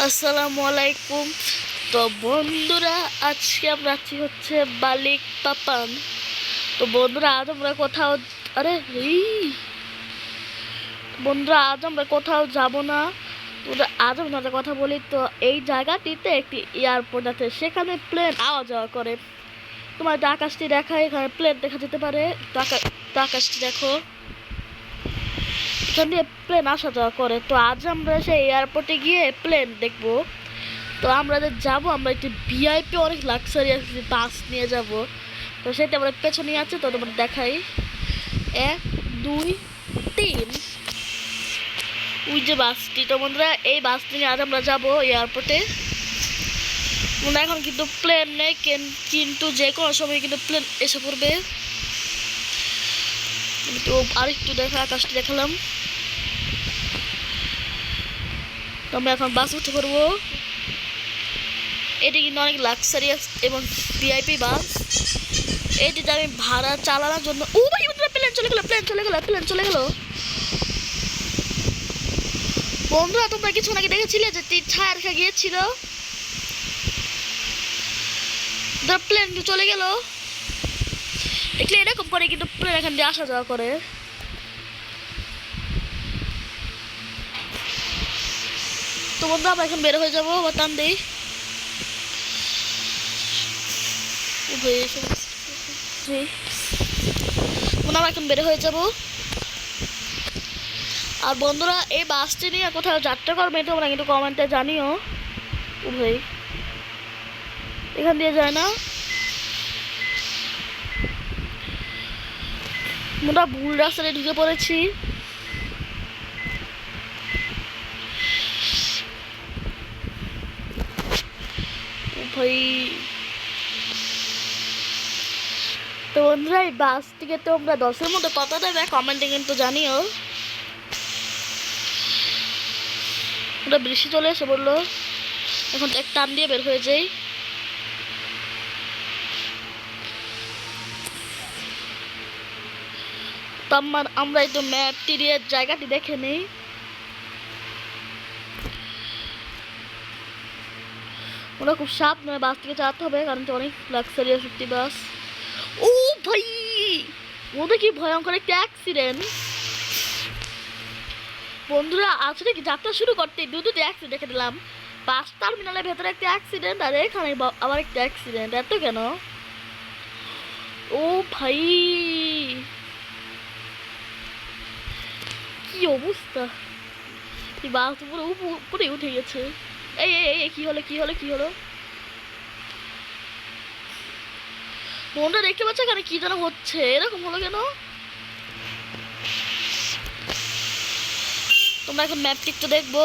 আসসালামু আলাইকুম। তো বন্ধুরা, আজকে আমরা আছি হচ্ছে বালিক পাপান। তো বন্ধুরা, আজ আমরা কোথাও আরে এই বন্ধুরা আজ আমরা কোথাও যাব না। আজ আমরা কথা বলি। তো এই জায়গাটিতে একটি এয়ারপোর্ট আছে, সেখানে প্লেন আওয়া যাওয়া করে। তোমার আকাশটি দেখায়, এখানে প্লেন দেখা যেতে পারে। তো আকাশটি দেখো, এখান দিয়ে প্লেন আসা যাওয়া করে। তো আজ আমরা সেই এয়ারপোর্টে গিয়ে প্লেন দেখবো। তো আমরা যে যাবো, আমরা একটি ভিআইপি অনেক লাক্সারিয়াস বাস নিয়ে যাব। তো সেটা আমরা পেছনে আছে, তো তোমার দেখাই 1 2 3। ওই যে বাসটি, তো বন্ধুরা এই বাসটি নিয়ে আজ আমরা যাবো এয়ারপোর্টে। মনে এখন কিন্তু প্লেন নেই, কিন্তু যে কোনো সময় কিন্তু প্লেন এসে পড়বে। তো আরেকটু দেখা আকাশটি দেখালাম। তো আমরা এখন বাস উঠে পড়বো। এটি কিন্তু অনেক লাক্সারিয়াস এবং ভিআইপি বাস। এটিতে আমি ভাড়া চালানোর জন্য ভাই প্লেন চলে গেল, প্লেন চলে গেল, প্লেন চলে গেল। বন্ধুরা, তোমরা কিছু নাকি দেখেছিলে যে ছায়া রেখে গিয়েছিল, প্লেন চলে গেল। দেখলে এরকম করে কিন্তু প্লেন এখান দিয়ে আসা যাওয়া করে। তো বন্ধু, আমরা এখন বের হয়ে যাবো বাতান দিই। আমরা এখন বের হয়ে যাব। আর বন্ধুরা, এই বাসটি নিয়ে কোথাও যাত্রা করবে তোমরা কিন্তু কমেন্টে জানিও। ভাই এখান দিয়ে যায় না, আমরা ভুল রাস্তায় ঢুকে পড়েছি। ভাই তো বন্ধুরা, এই বাস থেকে তোমরা 10-এর মধ্যে কত দেবে কমেন্টে কিন্তু জানিও। ওটা বৃষ্টি চলে এসে বললো, এখন এক টান দিয়ে বের হয়ে যাই। তো আমরা একটু ম্যাপটি দিয়ে জায়গাটি দেখে নেই। ওরা খুব সাবধানে বাস থেকে চালাতে হবে, কারণ অনেক লাক্সারিয়াস একটি বাস। ভাই ওদের কি ভয়ঙ্কর একটা অ্যাক্সিডেন্ট। বন্ধুরা, আসলে কি যাত্রা শুরু করতে দুটো অ্যাক্সিডেন্ট দেখে দিলাম। বাস টার্মিনালের ভেতরে একটা অ্যাক্সিডেন্ট, আর এখানে আবার একটা অ্যাক্সিডেন্ট। এত কেন? ভাই কি অবস্থা! বাস উপরে উঠে গেছে। এই কি হলো, কি হলো, কি হলো? বন্ধুরা দেখতে পাচ্ছ এখানে কি যেন হচ্ছে, এরকম হলো কেন? তোমরা এখন ম্যাপটি একটু দেখবো।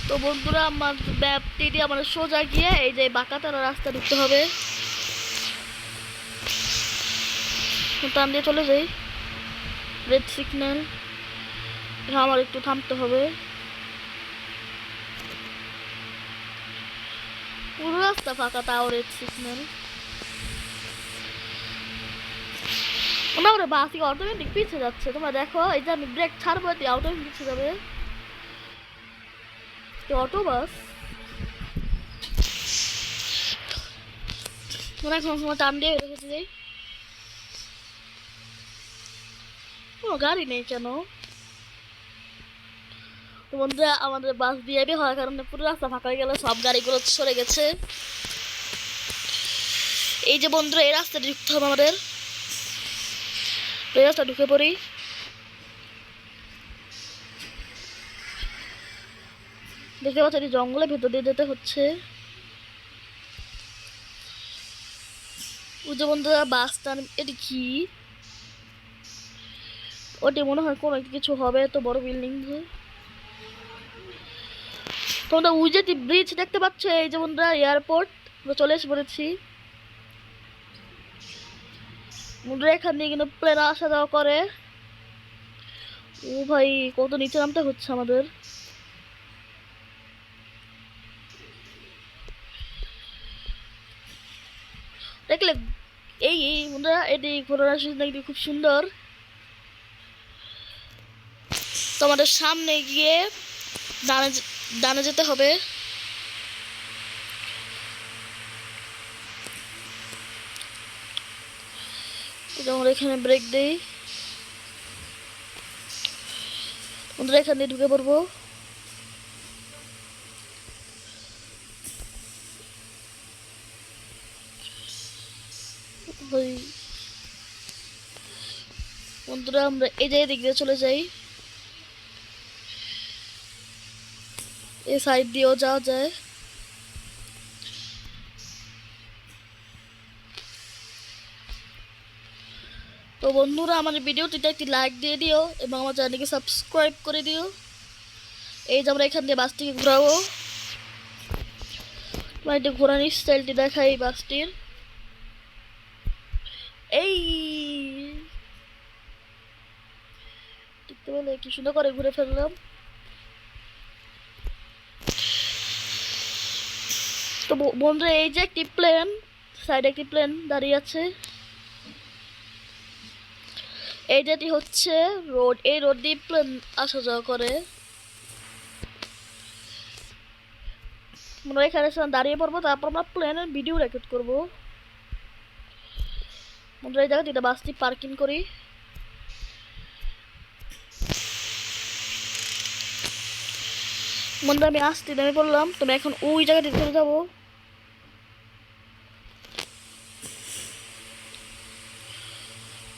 তো বন্ধুরা, আমার ম্যাপটি দিয়ে আমাদের সোজা গিয়ে এই যে বাঁকাতারা রাস্তা ঢুকতে হবে। টান দিয়ে চলে যাই। রেড সিগন্যাল, আমার একটু থামতে হবে। পুরো রাস্তা ফাঁকা, তাও রেড সিগন্যাল। ওরা বাস অটোমেটিক পিছিয়ে যাচ্ছে। তোমরা দেখো, এই যে আমি ব্রেক ছাড়বো, অটোমেটিক পিছিয়ে যাবে। অটো বাস মনে এখন সময় টান দিয়ে রেখেছি যাই। কোনো গাড়ি নেই কেন? বন্ধুরা, আমাদের বাস দিয়ে হওয়ার কারণে পুরো রাস্তা ফাঁকা হয়ে গেল, সব গাড়িগুলো সরে গেছে। এই যে বন্ধুরা, এই রাস্তাটা ঢুকতে হবে আমাদের। এই রাস্তা ঢুকে পড়ি। দেখতে পাচ্ছি এটি জঙ্গলের ভেতর দিয়ে যেতে হচ্ছে। ওই যে বন্ধুরা, বাসটা এটি কি? ওটি মনে হয় কোনো কিছু হবে, তো বড় বিল্ডিং। তোমরা ওই যে ব্রিজ দেখতে পাচ্ছ, এই যে বন্ধুরা এয়ারপোর্ট, আমরা চলে এসে পড়েছি। বন্ধুরা, এখান দিয়ে কিন্তু প্লেন আসা যাওয়া করে। ভাই কত নিচে নামতে হচ্ছে আমাদের। দেখলে এই বন্ধুরা, এটি ঘোরার সুযোগ খুব সুন্দর। আমাদের সামনে গিয়ে ডানে ডানে যেতে হবে। আমরা এখানে ব্রেক দেই, আমরা এখানে ঢুকে পড়বো। বন্ধুরা আমরা এই জায়গায় দিক দিয়ে চলে যাই, এই সাইড দিয়েও যাওয়া যায়। তো বন্ধুরা আমার ভিডিওটিতে একটি লাইক দিয়ে দিও এবং আমার চ্যানেলকে সাবস্ক্রাইব করে দিও। এই যে আমরা এখান দিয়ে বাসটিকে ঘোরাবো, একটু ঘোরানোর স্টাইলটি দেখাই এই বাসটির। এই দেখতে পেলে কি সুন্দর করে ঘুরে ফেললাম। তো বন্ধুরা এই যে একটি প্লেন, সাইডে একটি প্লেন দাঁড়িয়ে আছে। এই যেটি হচ্ছে রোড, এই রোড দিয়ে প্লেন আসা যাওয়া করে। আমরা এখানে দাঁড়িয়ে পড়বো, তারপর আমরা প্লেনের ভিডিও রেকর্ড করবো। আমরা এই জায়গাতে বাসটি পার্কিং করি। বন্ধুরা আমি আসতে নেমে পড়লাম, তুমি এখন ওই জায়গাতে চলে যাবো।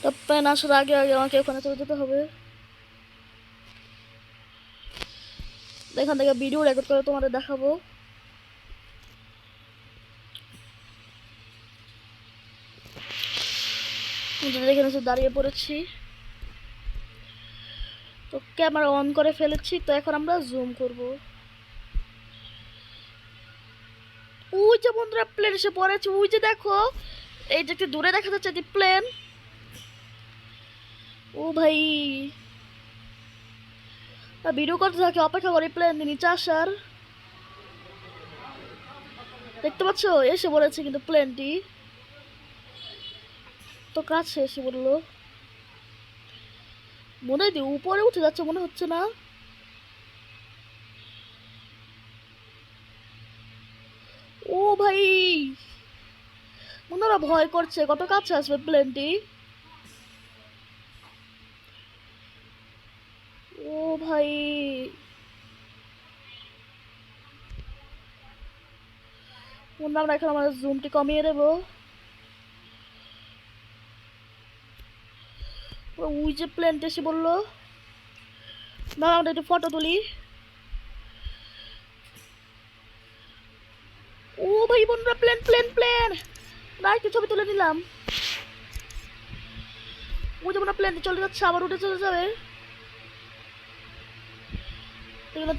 তো প্লেন আসার আগে আগে আমাকে ওখানে চলে যেতে হবে। এখান থেকে ভিডিও রেকর্ড করে তোমাদের দেখাবো। এখানে দাঁড়িয়ে পড়েছি, তো ক্যামেরা অন করে ফেলেছি। তো এখন আমরা জুম করব। ওই যে বন্ধুরা প্লেন এসে পড়েছে, ওই যে দেখো, এই যে একটু দূরে দেখা যাচ্ছে একটি প্লেন। ও ভাই ভিডিও করতে থাকে, অপেক্ষা করি প্লেন নিচে আসার। দেখতে পাচ্ছ এসে পড়েছে কিন্তু প্লেনটি, তো কাছে এসে বললো, মনে হয় উপরে উঠে যাচ্ছে মনে হচ্ছে না। ও ভাই মনে হয় ভয় করছে, কত কাছে আসবে প্লেনটি। ও ভাই আমরা এখন আমাদের জুমটি কমিয়ে দেবো। ওই যে প্লেনটা এসে বললো, না আমরা একটু ফটো তুলি। ও ভাই বন্ধুরা প্লেন প্লেন প্লেন, না একটু ছবি তুলে নিলাম। ওই যে প্লেন চলে যাচ্ছে, আবার উঠে চলে যাবে।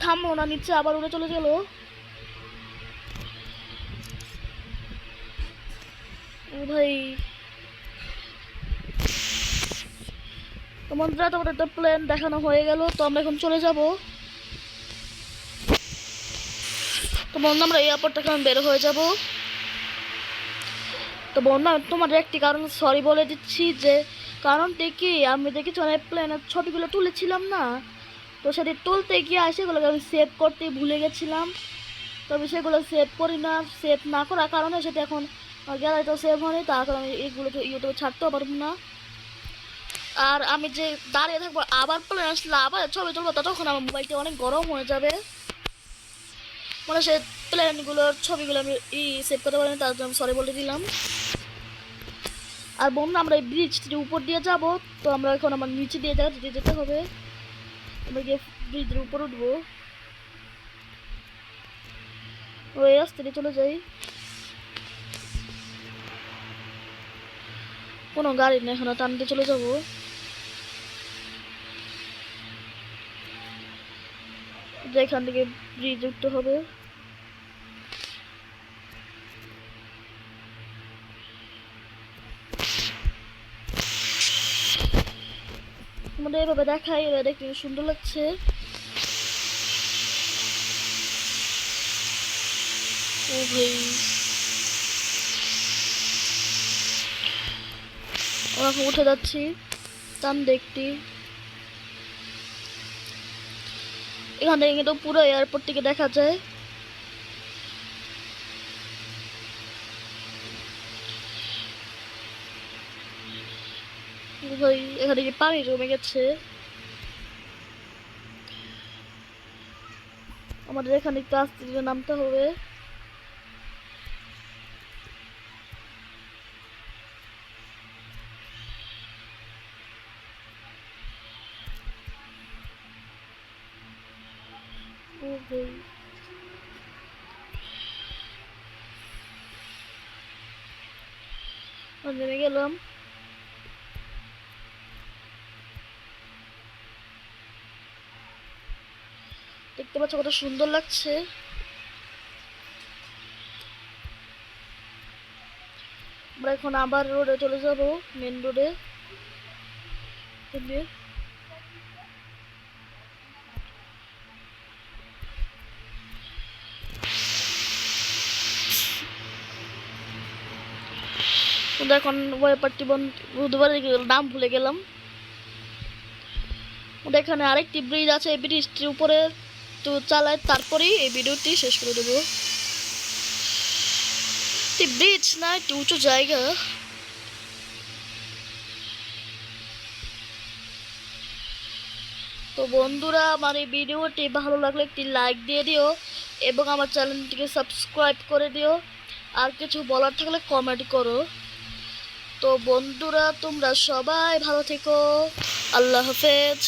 থামলো না, নিচে আবার উড়ে চলে গেল। ও ভাই বন্ধুরা তোমাদের একটা প্লেন দেখানো হয়ে গেল, তো আমরা এখন চলে যাব। তো বন্ধু আমরা এয়ারপোর্ট থেকে বের হয়ে যাব। তো বন্ধু তোমাদের একটি কারণ সরি বলে দিচ্ছি, যে কারণটি কি আমি দেখেছি অনেক প্লেনের ছবিগুলো তুলেছিলাম না, তো সেটি তুলতে গিয়ে সেগুলোকে আমি সেভ করতে ভুলে গেছিলাম। তবে সেগুলো সেভ করি না, সেভ না করার কারণে সেটা এখন গ্যালারিতে সেভ হয়নি, তার কারণে এইগুলোকে ইউটিউবে ছাড়তেও পারবো না। আর আমি যে দাঁড়িয়ে থাকবো আবার প্লেন আসলে আবার ছবি তুলবো, তখন আমার মোবাইলটি অনেক গরম হয়ে যাবে। মানে সে প্লেনগুলোর ছবিগুলো আমি সেভ করতে পারিনি, তার জন্য সরি বলে দিলাম। আর বন্ধু আমরা এই ব্রিজটির উপর দিয়ে যাব, তো আমরা এখন আমার নিচে দিয়ে যেতে হবে। আমরা গিয়ে ব্রিজের উপর উঠবো, ওই রাস্তা দিয়ে চলে যাই। কোনো গাড়ি নেই, এখন টান দিয়ে চলে যাবো। এখান থেকে ব্রিজ উঠতে হবে। আমাদের এভাবে দেখাই, এবার দেখতে সুন্দর লাগছে। ও ভাই আমরা উঠে যাচ্ছি, টান দেখতে। এখান থেকে কিন্তু পুরো এয়ারপোর্টটিকে দেখা যায়। ভাই এখানে কি পানি জমে গেছে, আমাদের এখানে একটু আস্তে ধীরে নামতে হবে। ও ভাই নেমে গেলাম। দেখতে পাচ্ছ কত সুন্দর লাগছে। আমরা এখন আবার রোডে চলে যাব, মেন রোডে। এখন ব্যাপারটি বুধবার নাম ভুলে গেলাম। ওটা এখানে আরেকটি ব্রিজ আছে, এই ব্রিজটির উপরে তো চালায়, তারপরেই এই ভিডিওটি শেষ করে দেবো। ব্রিজ না, একটু উঁচু জায়গা। তো বন্ধুরা, আমার এই ভিডিওটি ভালো লাগলে একটি লাইক দিয়ে দিও এবং আমার চ্যানেলটিকে সাবস্ক্রাইব করে দিও। আর কিছু বলার থাকলে কমেন্ট করো। তো বন্ধুরা, তোমরা সবাই ভালো থেকো। আল্লাহ হাফেজ।